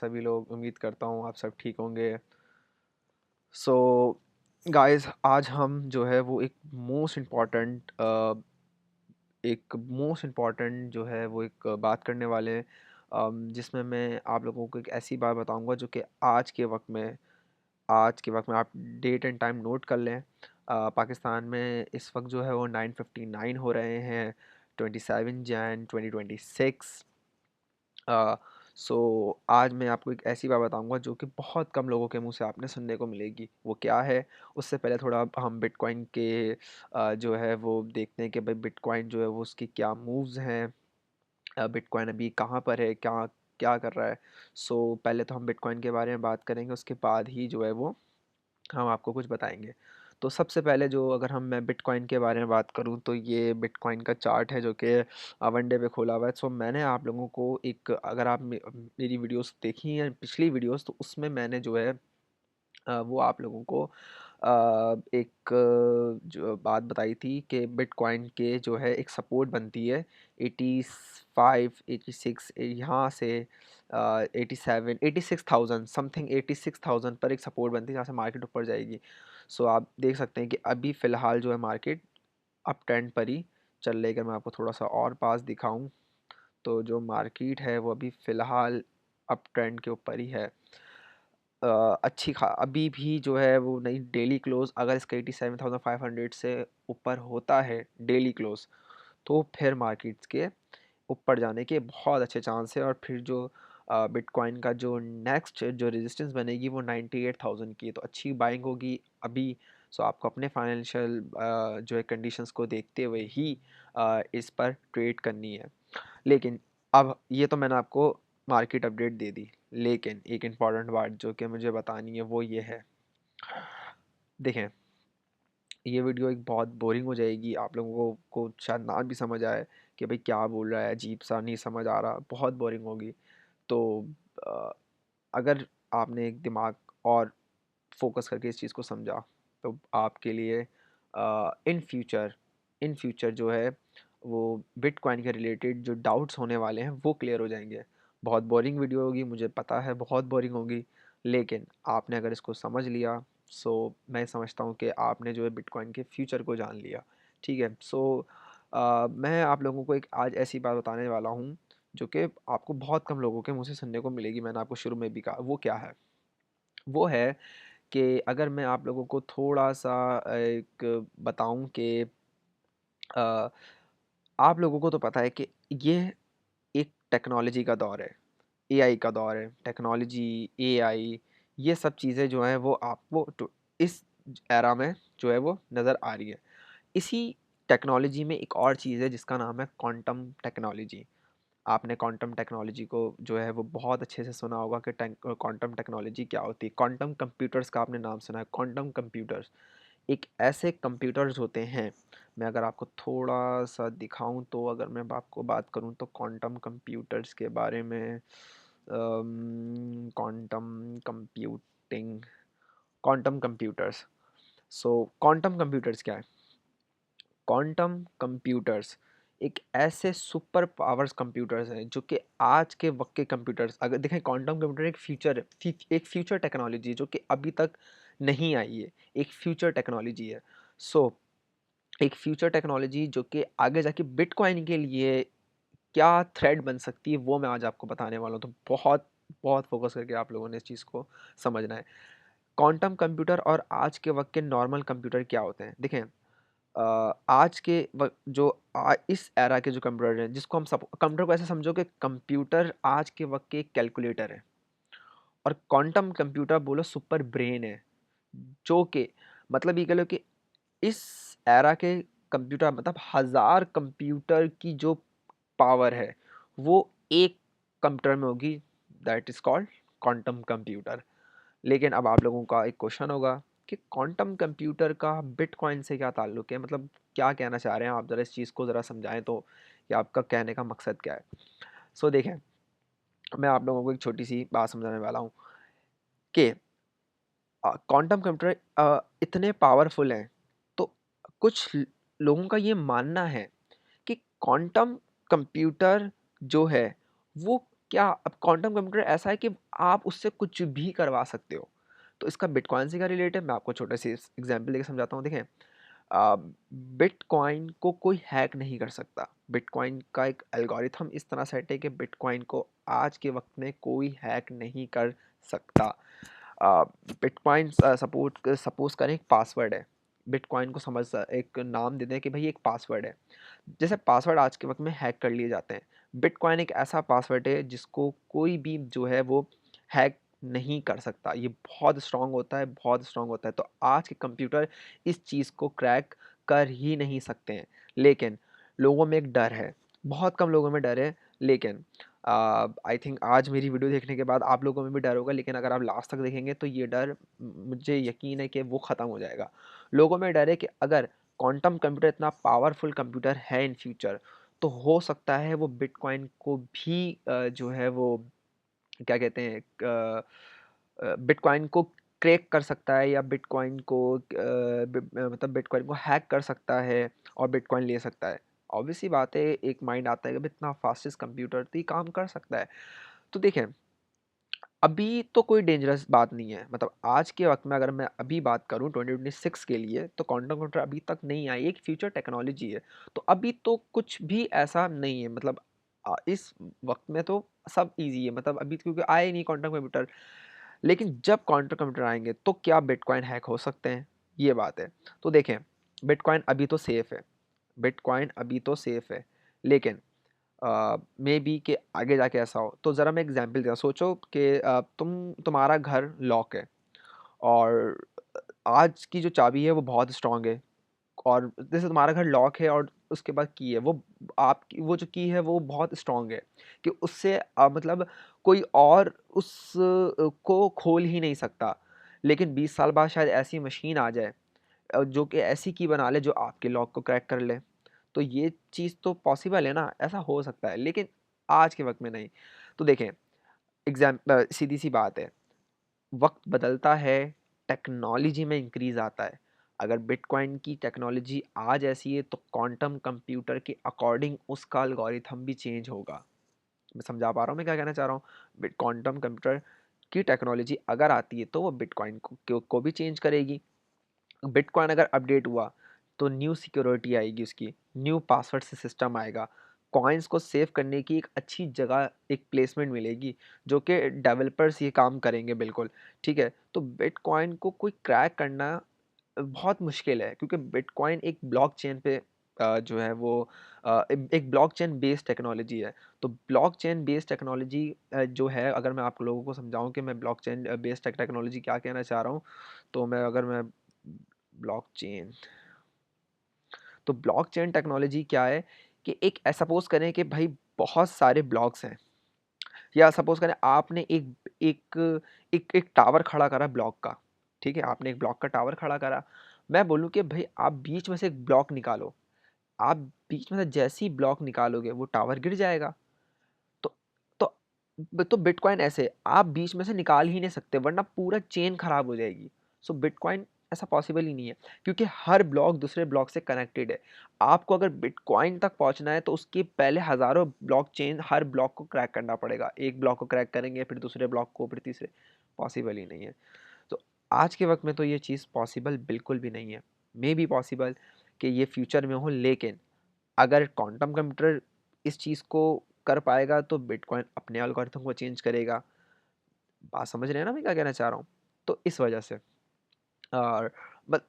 सभी लोग उम्मीद करता हूँ आप सब ठीक होंगे। सो गाइस आज हम जो है वो एक मोस्ट इम्पॉर्टेंट जो है वो एक बात करने वाले हैं, जिसमें मैं आप लोगों को एक ऐसी बात बताऊंगा जो कि आज के वक्त में आप डेट एंड टाइम नोट कर लें। पाकिस्तान में इस वक्त जो है वो 9:59 हो रहे हैं, 27 जैन 2026। सो आज मैं आपको एक ऐसी बात बताऊंगा जो कि बहुत कम लोगों के मुंह से आपने सुनने को मिलेगी। वो क्या है? उससे पहले थोड़ा हम बिटकॉइन के जो है वो देखते हैं कि भाई बिटकॉइन जो है वो उसकी क्या मूव्स हैं। बिटकॉइन अभी कहाँ पर है, क्या क्या कर रहा है। सो पहले तो हम बिटकॉइन के बारे में बात करेंगे, उसके बाद ही जो है वो हम आपको कुछ बताएंगे। तो सबसे पहले जो अगर मैं बिटकॉइन के बारे में बात करूं तो ये बिटकॉइन का चार्ट है जो कि वन डे पे खोला हुआ है। सो मैंने आप लोगों को एक, अगर आप मेरी वीडियोस देखी हैं पिछली वीडियोस, तो उसमें मैंने जो है वो आप लोगों को एक जो बात बताई थी कि बिटकॉइन के जो है एक सपोर्ट बनती है 85 86 यहाँ से 87 86,000 समथिंग 86,000 पर एक सपोर्ट बनती है जहाँ से मार्केट ऊपर जाएगी। सो आप देख सकते हैं कि अभी फ़िलहाल जो है मार्केट अप ट्रेंड पर ही चल रही है। अगर मैं आपको थोड़ा सा और पास दिखाऊं तो जो मार्केट है वो अभी फ़िलहाल अप ट्रेंड के ऊपर ही है। अच्छी खा अभी भी जो है वो नई डेली क्लोज अगर इसका 87,500 से ऊपर होता है डेली क्लोज, तो फिर मार्केट्स के ऊपर जाने के बहुत अच्छे चांस है। और फिर जो बिटकॉइन का जो नेक्स्ट जो रेजिस्टेंस बनेगी वो 98,000 की है, तो अच्छी बाइंग होगी अभी। सो आपको अपने फाइनेंशियल जो है कंडीशंस को देखते हुए ही इस पर ट्रेड करनी है। लेकिन अब ये तो मैंने आपको मार्केट अपडेट दे दी, लेकिन एक इम्पॉर्टेंट बात जो कि मुझे बतानी है वो ये है। देखें, ये वीडियो एक बहुत बोरिंग हो जाएगी, आप लोगों को शायद ना भी समझ आए कि भाई क्या बोल रहा है, अजीब सा नहीं समझ आ रहा, बहुत बोरिंग होगी। तो अ, अगर आपने एक दिमाग और फोकस करके इस चीज़ को समझा तो आपके लिए इन फ्यूचर जो है वो बिटकॉइन के रिलेटेड जो डाउट्स होने वाले हैं वो क्लियर हो जाएंगे। बहुत बोरिंग वीडियो होगी, मुझे पता है बहुत बोरिंग होगी, लेकिन आपने अगर इसको समझ लिया, सो मैं समझता हूँ कि आपने जो है बिटकॉइन के फ्यूचर को जान लिया। ठीक है। सो मैं आप लोगों को एक आज ऐसी बात बताने वाला हूँ जो कि आपको बहुत कम लोगों के मुंह से सुनने को मिलेगी। मैंने आपको शुरू में भी कहा, वो क्या है? वो है कि अगर मैं आप लोगों को थोड़ा-सा एक बताऊँ कि अ, आप लोगों को तो पता है कि ये एक टेक्नोलॉजी का दौर है, एआई का दौर है। टेक्नोलॉजी, एआई, ये सब चीज़ें जो हैं वो आपको इस एरा में जो है वो नज़र आ रही है। इसी टेक्नोलॉजी में एक और चीज़ है जिसका नाम है क्वांटम टेक्नोलॉजी। आपने क्वांटम टेक्नोलॉजी को जो है वो बहुत अच्छे से सुना होगा कि क्वांटम टेक्नोलॉजी क्या होती है। क्वांटम कंप्यूटर्स का आपने नाम सुना है। क्वांटम कंप्यूटर्स एक ऐसे कंप्यूटर्स होते हैं, मैं अगर आपको थोड़ा सा दिखाऊं तो, अगर मैं आपको बात करूं तो क्वांटम कंप्यूटर्स के बारे में, क्वांटम कंप्यूटिंग, क्वांटम कंप्यूटर्स। सो क्वांटम कंप्यूटर्स क्या है? क्वांटम कंप्यूटर्स एक ऐसे सुपर पावर्स कंप्यूटर्स हैं जो कि आज के वक्त के कंप्यूटर्स, अगर देखें, क्वांटम कंप्यूटर एक एक फ्यूचर टेक्नोलॉजी जो कि अभी तक नहीं आई है, एक फ्यूचर टेक्नोलॉजी है। सो एक फ्यूचर टेक्नोलॉजी जो कि आगे जाके बिटकॉइन के लिए क्या थ्रेड बन सकती है वो मैं आज आपको बताने वाला हूँ। तो बहुत बहुत फोकस करके आप लोगों ने इस चीज़ को समझना है। क्वांटम कंप्यूटर और आज के वक्त के नॉर्मल कंप्यूटर क्या होते हैं? देखें, आज के वक़्त जो इस एरा के जो कंप्यूटर हैं, जिसको हम सब कंप्यूटर को ऐसे समझो कि कंप्यूटर आज के वक़्त के एक कैलकुलेटर है, और क्वांटम कंप्यूटर बोलो सुपर ब्रेन है, जो कि मतलब ये कह लो कि इस एरा के कंप्यूटर मतलब हज़ार कंप्यूटर की जो पावर है, वो एक कंप्यूटर में होगी, that is called quantum computer. लेकिन अब आप लोगों का एक क्वेश्चन होगा कि क्वांटम कंप्यूटर का बिटकॉइन से क्या ताल्लुक है, मतलब क्या कहना चाह रहे हैं आप? ज़रा इस चीज़ को ज़रा समझाएं तो, कि आपका कहने का मकसद क्या है। सो देखें, मैं आप लोगों को एक छोटी सी बात समझाने वाला हूँ कि क्वांटम कंप्यूटर इतने पावरफुल हैं, तो कुछ लोगों का ये मानना है कि क्वांटम कंप्यूटर जो है वो क्या अब क्वांटम कंप्यूटर ऐसा है कि आप उससे कुछ भी करवा सकते हो। तो इसका बिटकॉइन से क्या रिलेट है, मैं आपको छोटे से एग्जांपल देके समझाता हूँ। देखें, बिटकॉइन को कोई हैक नहीं कर सकता। बिटकॉइन का एक एल्गोरिथम इस तरह सेट है कि बिटकॉइन को आज के वक्त में कोई हैक नहीं कर सकता। बिटकॉइन सपोर्ट सपोज करें एक पासवर्ड है, बिटकॉइन को समझ एक नाम दे दें कि भाई एक पासवर्ड है। जैसे पासवर्ड आज के वक्त में हैक कर लिए जाते हैं, बिटकॉइन एक ऐसा पासवर्ड है जिसको कोई भी जो है वो हैक नहीं कर सकता। ये बहुत स्ट्रांग होता है, बहुत स्ट्रांग होता है। तो आज के कंप्यूटर इस चीज़ को क्रैक कर ही नहीं सकते हैं। लेकिन लोगों में एक डर है, बहुत कम लोगों में डर है, लेकिन आई थिंक आज मेरी वीडियो देखने के बाद आप लोगों में भी डर होगा, लेकिन अगर आप लास्ट तक देखेंगे तो ये डर मुझे यकीन है कि वो ख़त्म हो जाएगा। लोगों में डर है कि अगर क्वांटम कंप्यूटर इतना पावरफुल कंप्यूटर है इन फ्यूचर, तो हो सकता है वो बिटकॉइन को भी जो है वो क्या कहते हैं, बिटकॉइन को क्रैक कर सकता है, या बिटकॉइन को मतलब बिटकॉइन को हैक कर सकता है और बिटकॉइन ले सकता है। ऑब्वियस सी बात है, एक माइंड आता है कि भाई इतना फास्टेस्ट कंप्यूटर तो ये काम कर सकता है। तो देखें, अभी तो कोई डेंजरस बात नहीं है। मतलब आज के वक्त में अगर मैं अभी बात करूं 2026 के लिए, तो क्वांटम कंप्यूटर अभी तक नहीं आई, एक फ्यूचर टेक्नोलॉजी है। तो अभी तो कुछ भी ऐसा नहीं है। मतलब इस वक्त में तो सब इजी है, मतलब अभी तो क्योंकि आए नहीं क्वांटम कंप्यूटर। लेकिन जब क्वांटम कंप्यूटर आएंगे तो क्या बिटकॉइन हैक हो सकते हैं, ये बात है। तो देखें, बिटकॉइन अभी तो सेफ है, बिटकॉइन अभी तो सेफ है, लेकिन मे बी कि आगे जाके ऐसा हो। तो ज़रा मैं एग्जांपल देता हूँ। सोचो कि तुम्हारा घर लॉक है, और आज की जो चाबी है वो बहुत स्ट्रांग है, और जैसे तुम्हारा घर लॉक है और उसके बाद की है वो, आपकी वो जो की है वो बहुत स्ट्रांग है कि उससे मतलब कोई और उस को खोल ही नहीं सकता। लेकिन 20 साल बाद शायद ऐसी मशीन आ जाए जो कि ऐसी की बना ले जो आपके लॉक को क्रैक कर ले। तो ये चीज़ तो पॉसिबल है ना, ऐसा हो सकता है, लेकिन आज के वक्त में नहीं। तो देखें, सीधी सी बात है, वक्त बदलता है, टेक्नोलॉजी में इंक्रीज आता है। अगर बिटकॉइन की टेक्नोलॉजी आज ऐसी है तो क्वांटम कंप्यूटर के अकॉर्डिंग उसका एल्गोरिथम भी चेंज होगा। मैं समझा पा रहा हूँ मैं क्या कहना चाह रहा हूँ। क्वांटम कंप्यूटर की टेक्नोलॉजी अगर आती है तो वो बिटकॉइन को भी चेंज करेगी। बिटकॉइन अगर अपडेट हुआ तो न्यू सिक्योरिटी आएगी, उसकी न्यू पासवर्ड से सिस्टम आएगा, कॉइन्स को सेव करने की एक अच्छी जगह, एक प्लेसमेंट मिलेगी, जो कि डेवलपर्स ये काम करेंगे बिल्कुल। ठीक है, तो बिटकॉइन को कोई क्रैक करना बहुत मुश्किल है, क्योंकि बिटकॉइन एक ब्लॉकचेन पे जो है वो एक ब्लॉकचेन बेस्ड टेक्नोलॉजी है। तो ब्लॉकचेन बेस्ड टेक्नोलॉजी जो है, अगर मैं आप लोगों को समझाऊं कि मैं ब्लॉकचेन बेस्ड टेक्नोलॉजी क्या कहना चाह रहा हूँ, तो मैं ब्लॉकचेन, तो ब्लॉकचेन टेक्नोलॉजी क्या है कि एक सपोज करें कि भाई बहुत सारे ब्लॉक्स हैं, या सपोज करें आपने एक एक टावर खड़ा करा ब्लॉक का। ठीक है, आपने एक ब्लॉक का टावर खड़ा करा। मैं बोलूँ कि भाई आप बीच में से एक ब्लॉक निकालो, आप बीच में से जैसे ही ब्लॉक निकालोगे वो टावर गिर जाएगा। तो तो बिटकॉइन ऐसे आप बीच में से निकाल ही नहीं सकते, वरना पूरा चेन खराब हो जाएगी। सो बिटकॉइन ऐसा पॉसिबल ही नहीं है, क्योंकि हर ब्लॉक दूसरे ब्लॉक से कनेक्टेड है। आपको अगर बिटकॉइन तक पहुंचना है तो उसके पहले हज़ारों ब्लॉक चेन, हर ब्लॉक को क्रैक करना पड़ेगा। एक ब्लॉक को क्रैक करेंगे, फिर दूसरे ब्लॉक को, फिर तीसरे, पॉसिबल ही नहीं है। तो आज के वक्त में तो ये चीज़ पॉसिबल बिल्कुल भी नहीं है। मे बी पॉसिबल कि ये फ्यूचर में हो, लेकिन अगर क्वांटम कंप्यूटर इस चीज़ को कर पाएगा तो बिटकॉइन अपने एल्गोरिथम को चेंज करेगा। बात समझ रहे हैं ना मैं क्या कहना चाह रहा हूँ? तो इस वजह से, और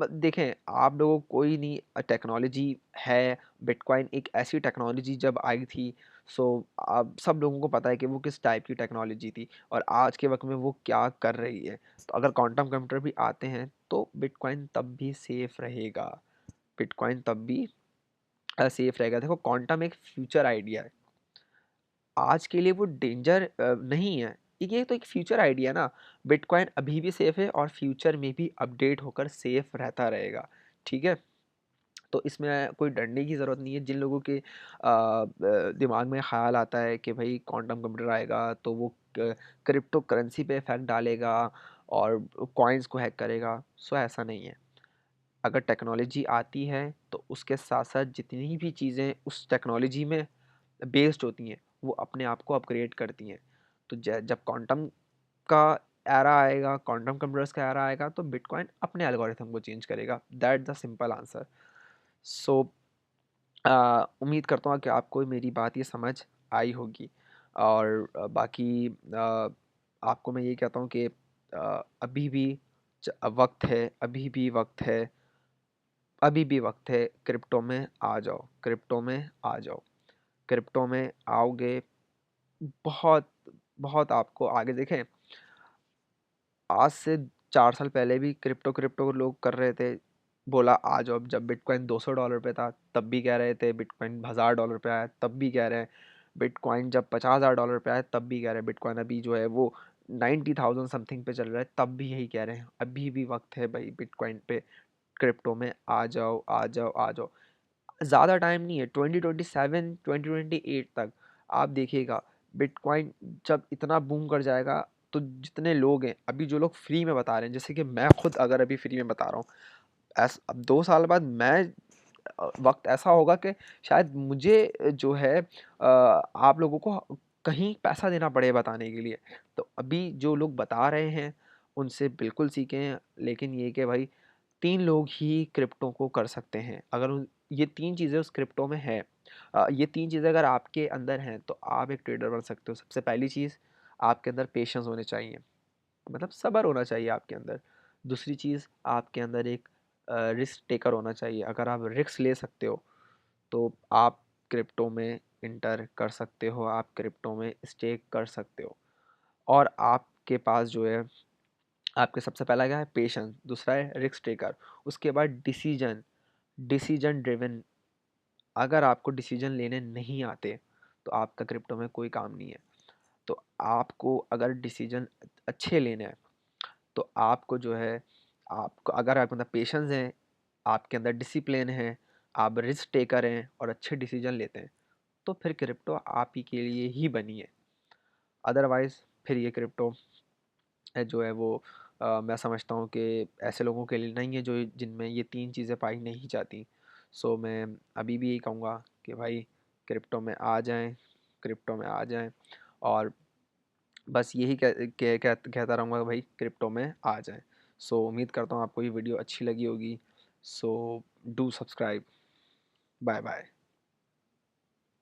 देखें, आप लोगों को कोई नहीं, टेक्नोलॉजी है। बिटकॉइन एक ऐसी टेक्नोलॉजी जब आई थी, सो आप सब लोगों को पता है कि वो किस टाइप की टेक्नोलॉजी थी और आज के वक्त में वो क्या कर रही है। तो अगर क्वांटम कंप्यूटर भी आते हैं तो बिटकॉइन तब भी सेफ रहेगा, बिटकॉइन तब भी सेफ रहेगा। देखो, क्वांटम एक फ्यूचर आइडिया है, आज के लिए वो डेंजर नहीं है। ये तो एक फ्यूचर आइडिया ना। बिटकॉइन अभी भी सेफ है और फ्यूचर में भी अपडेट होकर सेफ रहता रहेगा। ठीक है, तो इसमें कोई डरने की ज़रूरत नहीं है। जिन लोगों के दिमाग में ख्याल आता है कि भाई क्वांटम कंप्यूटर आएगा तो वो क्रिप्टो करेंसी पे इफेक्ट डालेगा और कॉइन्स को हैक करेगा, सो ऐसा नहीं है। अगर टेक्नोलॉजी आती है तो उसके साथ साथ जितनी भी चीज़ें उस टेक्नोलॉजी में बेस्ड होती हैं वो अपने आप को अपग्रेड करती हैं। तो जब क्वांटम का एरा आएगा, क्वांटम कंप्यूटर्स का एरा आएगा, तो बिटकॉइन अपने एल्गोरिथम को चेंज करेगा। That the simple answer. So उम्मीद करता हूँ कि आपको मेरी बात ये समझ आई होगी। और बाकी आपको मैं ये कहता हूँ कि अभी भी वक्त है, अभी भी वक्त है, अभी भी वक्त है, क्रिप्टो में आ जाओ, क्रिप्टो में आ जाओ। क्रिप्टो में आओगे, बहुत बहुत आपको आगे देखें। आज से 4 साल पहले भी क्रिप्टो क्रिप्टो लोग कर रहे थे, बोला आ जाओ। जब बिटकॉइन $200 पे था तब भी कह रहे थे, बिटकॉइन $1000 पे आया तब भी कह रहे हैं, बिटकॉइन जब $50,000 पे आया तब भी कह रहे हैं, बिटकॉइन अभी जो है वो 90,000 समथिंग पे चल रहा है तब भी यही कह रहे हैं। अभी भी वक्त है भाई, बिटकॉइन पे, क्रिप्टो में आ जाओ, आ जाओ, आ जाओ। ज़्यादा टाइम नहीं है, 2027 2028 तक आप देखिएगा बिटकॉइन जब इतना बूम कर जाएगा। तो जितने लोग हैं अभी, जो लोग फ्री में बता रहे हैं, जैसे कि मैं खुद अगर अभी फ्री में बता रहा हूँ, अब 2 साल बाद मैं वक्त ऐसा होगा कि शायद मुझे जो है आप लोगों को कहीं पैसा देना पड़े बताने के लिए। तो अभी जो लोग बता रहे हैं उनसे बिल्कुल सीखें, लेकिन ये कि भाई 3 लोग ही क्रिप्टो को कर सकते हैं। अगर ये 3 चीज़ें उस क्रिप्टो में है, ये 3 चीज़ें अगर आपके अंदर हैं तो आप एक ट्रेडर बन सकते हो। सबसे पहली चीज़, आपके अंदर पेशेंस होने चाहिए, मतलब सब्र होना चाहिए आपके अंदर। दूसरी चीज़, आपके अंदर एक रिस्क टेकर होना चाहिए। अगर आप रिस्क ले सकते हो तो आप क्रिप्टो में इंटर कर सकते हो, आप क्रिप्टो में स्टेक कर सकते हो। और आपके पास जो है, आपके सबसे पहला क्या है, पेशेंस। दूसरा है रिस्क टेकर। उसके बाद डिसीजन, डिसीजन ड्रिवन। अगर आपको डिसीजन लेने नहीं आते तो आपका क्रिप्टो में कोई काम नहीं है। तो आपको अगर डिसीजन अच्छे लेने हैं तो आपको जो है, आपको अगर आपके अंदर पेशेंस है, आपके अंदर डिसिप्लिन है, आप रिस्क टेकर हैं और अच्छे डिसीजन लेते हैं, तो फिर क्रिप्टो आप ही के लिए ही बनी है। अदरवाइज़ फिर ये क्रिप्टो जो है वो मैं समझता हूँ कि ऐसे लोगों के लिए नहीं है जो जिनमें ये 3 चीज़ें पाई नहीं जाती। सो मैं अभी भी यही कहूँगा कि भाई क्रिप्टो में आ जाएं, क्रिप्टो में आ जाएं। और बस यही कहता रहूँगा भाई, क्रिप्टो में आ जाएं। सो उम्मीद करता हूँ आपको ये वीडियो अच्छी लगी होगी। So do subscribe. Bye bye.